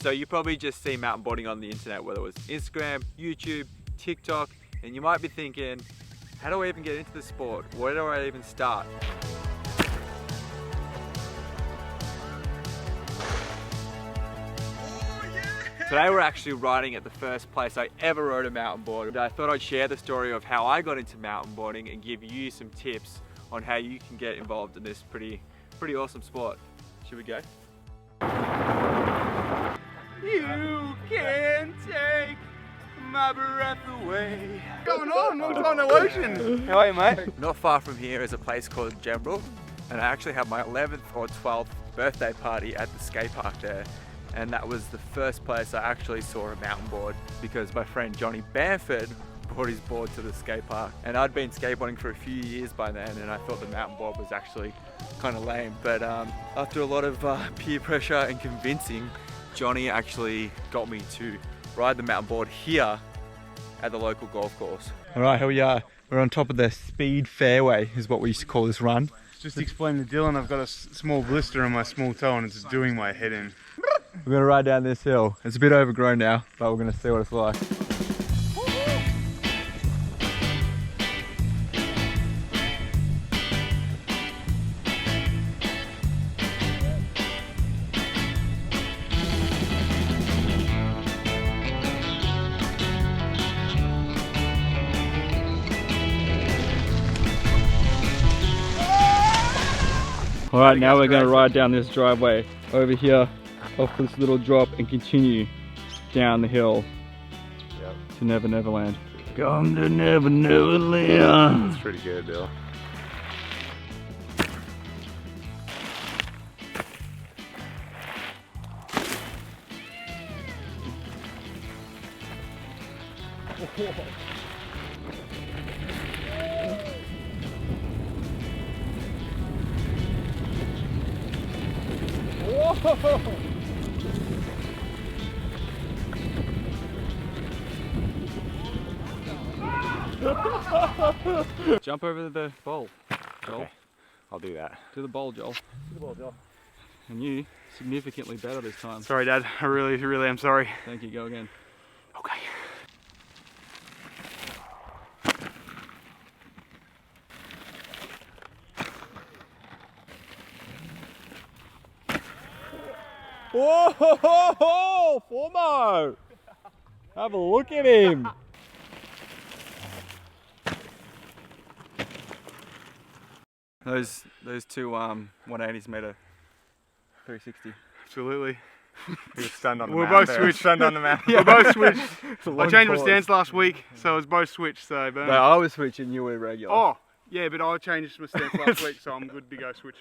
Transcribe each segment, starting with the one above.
So you probably just see mountain boarding on the internet, whether it was Instagram, YouTube, TikTok, and you might be thinking, how do I even get into the sport? Where do I even start? Today we're actually riding at the first place I ever rode a mountain board. I thought I'd share the story of how I got into mountain boarding and give you some tips on how you can get involved in this pretty awesome sport. Should we go? You can take my breath away. What's going on? What's on the ocean? How are you, mate? Not far from here is a place called Gembrel, and I actually had my 11th or 12th birthday party at the skate park there. And that was the first place I actually saw a mountain board because my friend Johnny Bamford brought his board to the skate park. And I'd been skateboarding for a few years by then, and I thought the mountain board was actually kind of lame. But after a lot of peer pressure and convincing, Johnny actually got me to ride the mountain board here at the local golf course. All right, here we are. We're on top of the speed fairway is what we used to call this run. Just explain to Dylan, I've got a small blister on my small toe and it's doing my head in. We're gonna ride down this hill. It's a bit overgrown now, but we're gonna see what it's like. All right, now we're going to ride down this driveway over here off this little drop and continue down the hill to Never Never Land. Come to Never Never Land. That's pretty good, Bill. Jump over the bowl, Joel. Okay, I'll do that. To the bowl, Joel. To the ball, Joel. And you, significantly better this time. Sorry, Dad. I really am sorry. Thank you, go again. Okay. Whoa, Formo! Have a look at him. Those two 180s made a 360. Absolutely. He was stunned on the We're map. both switched. Stunned on the map. Yeah. We're both switched. I changed my pause. stance last week, so it was both switched. So, boom. No, I was switching, you were regular. Oh, yeah, but I changed my stance last week, so I'm good to go switch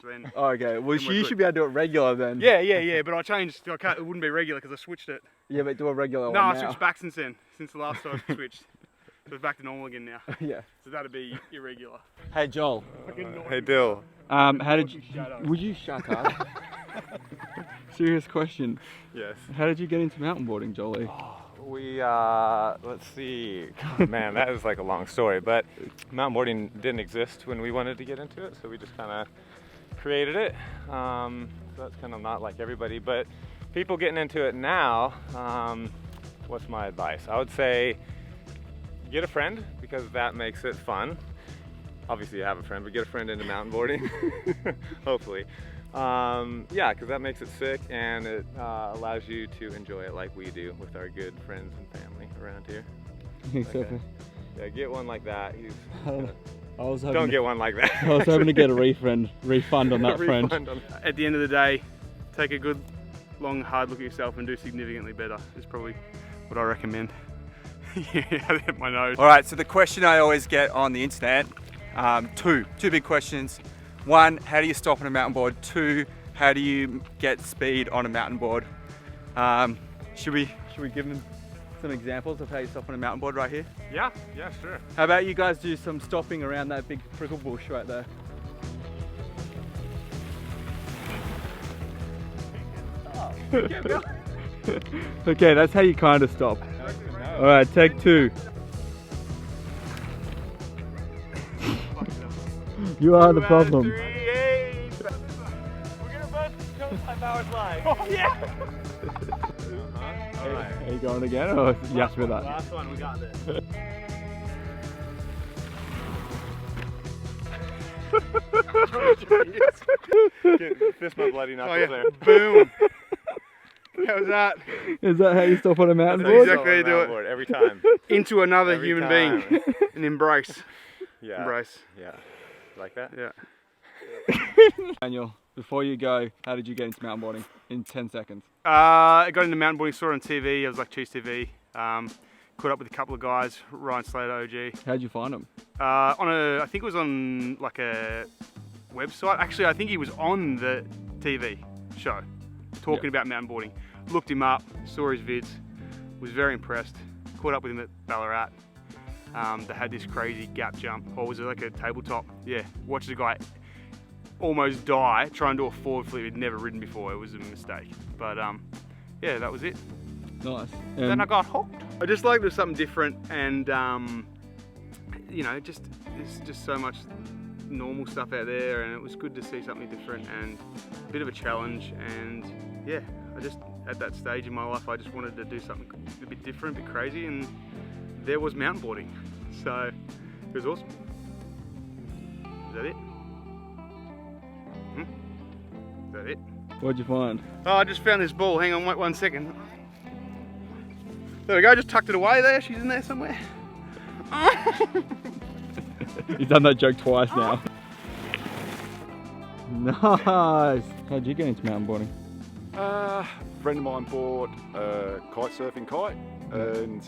then. Oh, okay, well Then we're you good. should be able to do it regular then. Yeah, but I changed. It wouldn't be regular because I switched it. Yeah, but do a regular No, one I now. switched back since then. Since the last time I switched. So it's back to normal again now. Yeah. So that'd be irregular. Hey Joel. Hey, Bill. How did you... Shut up. Would you shut up? Serious question. Yes. How did you get into mountain boarding, Jolie? We, let's see, God, man, that is like a long story, but mountainboarding didn't exist when we wanted to get into it, so we just kind of created it. So that's kind of not like everybody, but people getting into it now, what's my advice? I would say get a friend, because that makes it fun. Obviously you have a friend, but get a friend into mountain boarding, hopefully. Yeah, because that makes it sick and it allows you to enjoy it like we do with our good friends and family around here. Exactly. Yeah, get one like that. Don't get one like that. I was hoping to get a refund on that friend. At the end of the day, take a good, long, hard look at yourself and do significantly better. Is probably what I recommend. Yeah, I hit my nose. All right, so the question I always get on the internet, two big questions. One, how do you stop on a mountain board? Two, how do you get speed on a mountain board? Should we give them some examples of how you stop on a mountain board right here? Yeah, sure. How about you guys do some stopping around that big prickle bush right there? Okay, that's how you kind of stop. All right, take two. You are the problem. We're gonna both 2.5 hours live. Oh, yeah! All right. Are you going again, or you happy with that? Last one, we got this. Fist my bloody knuckles there. Boom! How was that? Is that how you stop on a mountain That's board? exactly how you do it. Every time. Into another Every human time. being. An embrace. Yeah. Embrace. Yeah. Like that? Yeah. Daniel, before you go, how did you get into mountain boarding in 10 seconds? I got into mountain boarding, saw it on TV. I was like Cheese TV. Caught up with a couple of guys, Ryan Slater, OG. How'd you find them? I think it was on like a website. Actually, I think he was on the TV show talking about mountain boarding. Looked him up, saw his vids, was very impressed. Caught up with him at Ballarat. They had this crazy gap jump, or was it like a tabletop? Yeah, watched a guy almost die trying to do a forward flip he'd never ridden before. It was a mistake, but yeah, that was it. Nice. Then I got hooked. I just like there's something different, and you know, there's just so much normal stuff out there, and it was good to see something different and a bit of a challenge. And yeah, I just at that stage in my life, I just wanted to do something a bit different, a bit crazy, and there was mountain boarding. So it was awesome. Is that it? Is that it? What'd you find? Oh, I just found this ball. Hang on, wait 1 second. There we go, just tucked it away there. She's in there somewhere. You've done that joke twice now. Nice. How'd you get into mountain boarding? A friend of mine bought a kite surfing kite, and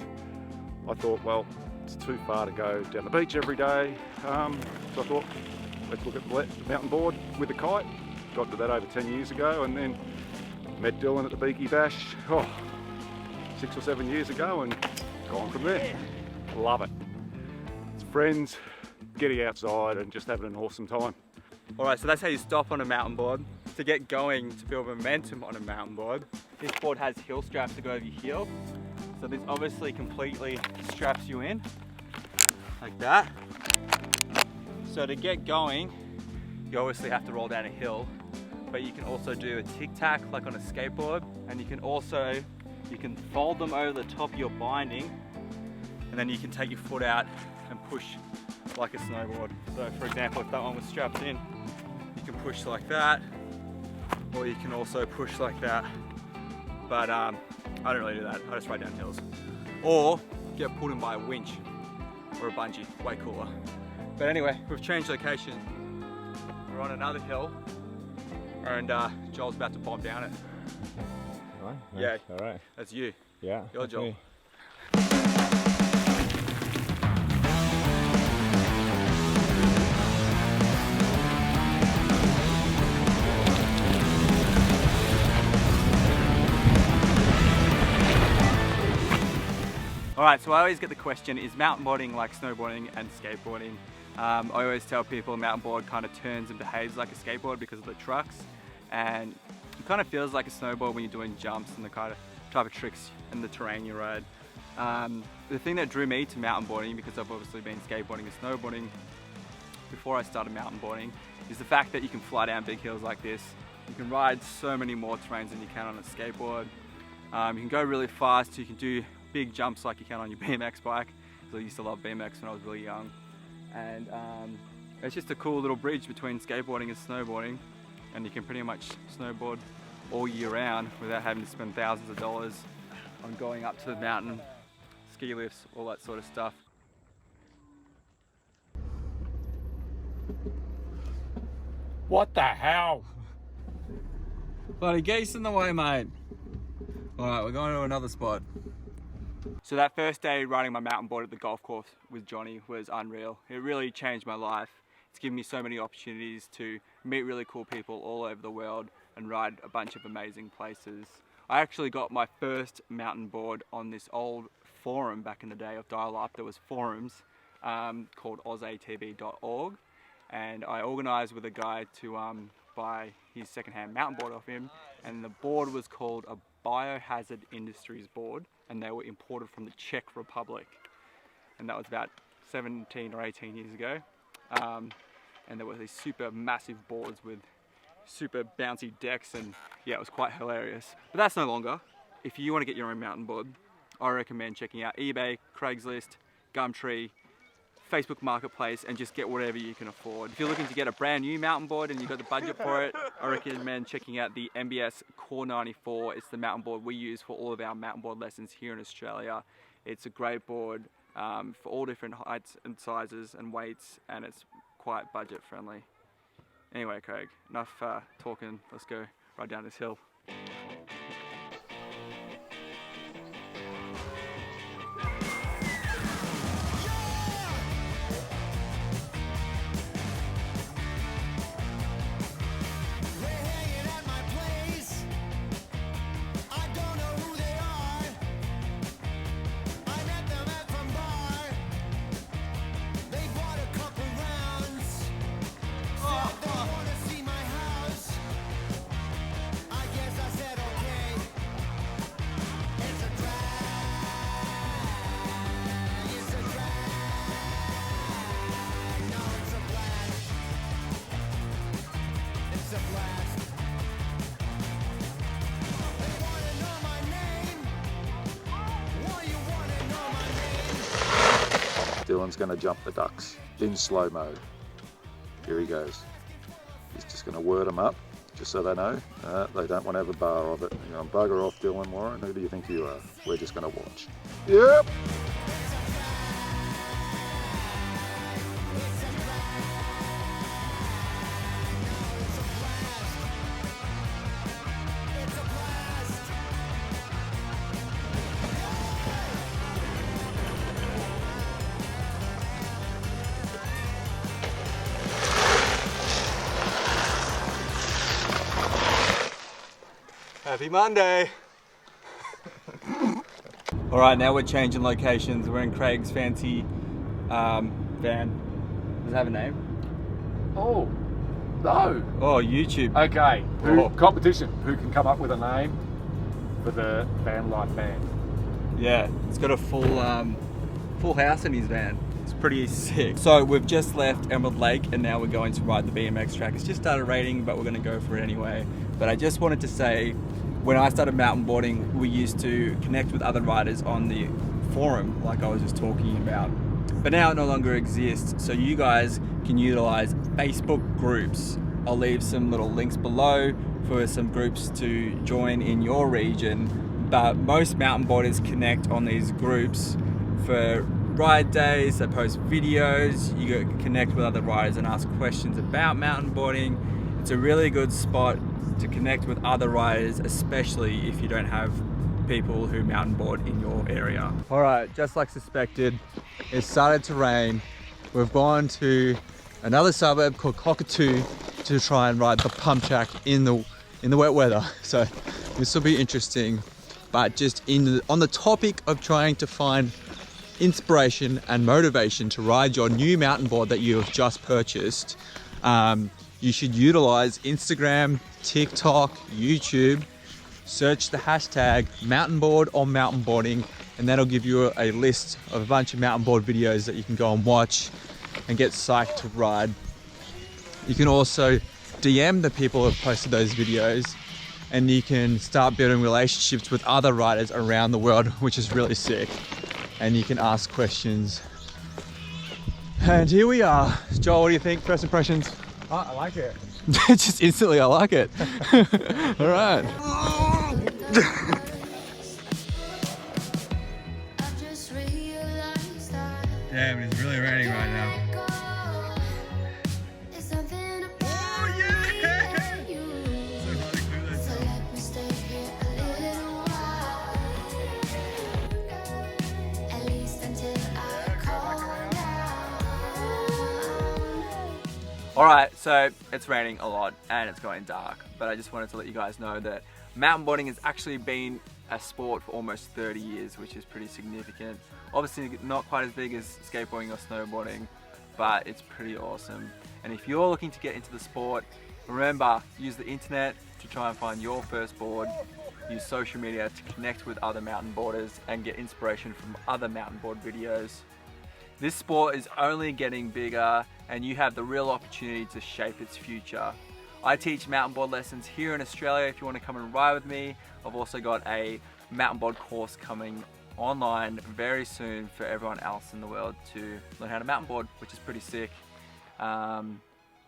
I thought, well, it's too far to go down the beach every day. So I thought, let's look at the mountain board with a kite. Got to that over 10 years ago, and then met Dylan at the Beaky Bash 6 or 7 years ago, and gone from there. Love it. It's friends, getting outside and just having an awesome time. Alright, so that's how you stop on a mountain board. To get going, to build momentum on a mountain board, this board has heel straps to go over your heel. So this obviously completely straps you in, like that. So to get going, you obviously have to roll down a hill, but you can also do a tic-tac like on a skateboard, and you can fold them over the top of your binding, and then you can take your foot out and push like a snowboard. So for example, if that one was strapped in, you can push like that, or you can also push like that. But I don't really do that, I just ride down hills. Or get pulled in by a winch or a bungee, way cooler. But anyway, we've changed location. We're on another hill, and Joel's about to bomb down it. All right. Yeah. All right. That's you. Yeah. You're Joel. Me. Alright, so I always get the question, is mountain boarding like snowboarding and skateboarding? I always tell people a mountain board kind of turns and behaves like a skateboard because of the trucks, and it kind of feels like a snowboard when you're doing jumps and the kind of type of tricks and the terrain you ride. The thing that drew me to mountain boarding, because I've obviously been skateboarding and snowboarding before I started mountain boarding, is the fact that you can fly down big hills like this. You can ride so many more terrains than you can on a skateboard. You can go really fast, you can do big jumps like you can on your BMX bike. So I used to love BMX when I was really young. And it's just a cool little bridge between skateboarding and snowboarding, and you can pretty much snowboard all year round without having to spend thousands of dollars on going up to the mountain, ski lifts, all that sort of stuff. What the hell? Bloody geese in the way, mate. Alright, we're going to another spot. So that first day riding my mountain board at the golf course with Johnny was unreal. It really changed my life. It's given me so many opportunities to meet really cool people all over the world and ride a bunch of amazing places. I actually got my first mountain board on this old forum back in the day of dial-up. There was forums called ozatb.org, and I organised with a guy to buy his second-hand mountain board off him, and the board was called a Biohazard Industries board, and they were imported from the Czech Republic, and that was about 17 or 18 years ago. And there were these super massive boards with super bouncy decks, and yeah, it was quite hilarious. But that's no longer. If you want to get your own mountain board, I recommend checking out eBay, Craigslist, Gumtree, Facebook Marketplace, and just get whatever you can afford. If you're looking to get a brand new mountain board and you've got the budget for it, I recommend checking out the MBS Core 94. It's the mountain board we use for all of our mountain board lessons here in Australia. It's a great board for all different heights and sizes and weights, and it's quite budget friendly. Anyway, Craig, enough talking. Let's go right down this hill. Dylan's going to jump the ducks in slow mo. Here he goes. He's just going to word them up, just so they know. They don't want to have a bar of it. You know, bugger off, Dylan Warren. Who do you think you are? We're just going to watch. Yep. Happy Monday! Alright, now we're changing locations. We're in Craig's fancy van. Does it have a name? Oh, no. Oh, YouTube. Okay, competition. Who can come up with a name for the van life band? Yeah, it's got a full house in his van. It's pretty sick. So we've just left Emerald Lake and now we're going to ride the BMX track. It's just started raining, but we're going to go for it anyway. But I just wanted to say, when I started mountain boarding, we used to connect with other riders on the forum, like I was just talking about. But now it no longer exists, so you guys can utilize Facebook groups. I'll leave some little links below for some groups to join in your region. But most mountain boarders connect on these groups for ride days. They post videos. You connect with other riders and ask questions about mountain boarding. It's a really good spot to connect with other riders, especially if you don't have people who mountain board in your area. All right, just like suspected, it started to rain. We've gone to another suburb called Cockatoo to try and ride the pump track in the wet weather. So this will be interesting. But just on the topic of trying to find inspiration and motivation to ride your new mountain board that you have just purchased, you should utilize Instagram, TikTok, YouTube. Search the hashtag mountainboard or mountainboarding, and that'll give you a list of a bunch of mountain board videos that you can go and watch and get psyched to ride. You can also DM the people who have posted those videos, and you can start building relationships with other riders around the world, which is really sick. And you can ask questions. And here we are. Joel, what do you think? First impressions? Oh, I like it. Just instantly, I like it. All right. Damn, it's really raining right now. Oh yeah! So hard to clear that song. Alright, so it's raining a lot and it's going dark, but I just wanted to let you guys know that mountain boarding has actually been a sport for almost 30 years, which is pretty significant. Obviously not quite as big as skateboarding or snowboarding, but it's pretty awesome. And if you're looking to get into the sport, remember, use the internet to try and find your first board. Use social media to connect with other mountain boarders and get inspiration from other mountain board videos. This sport is only getting bigger and you have the real opportunity to shape its future. I teach mountain board lessons here in Australia if you want to come and ride with me. I've also got a mountain board course coming online very soon for everyone else in the world to learn how to mountain board, which is pretty sick. I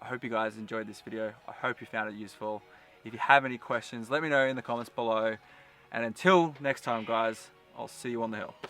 hope you guys enjoyed this video. I hope you found it useful. If you have any questions, let me know in the comments below. And until next time, guys, I'll see you on the hill.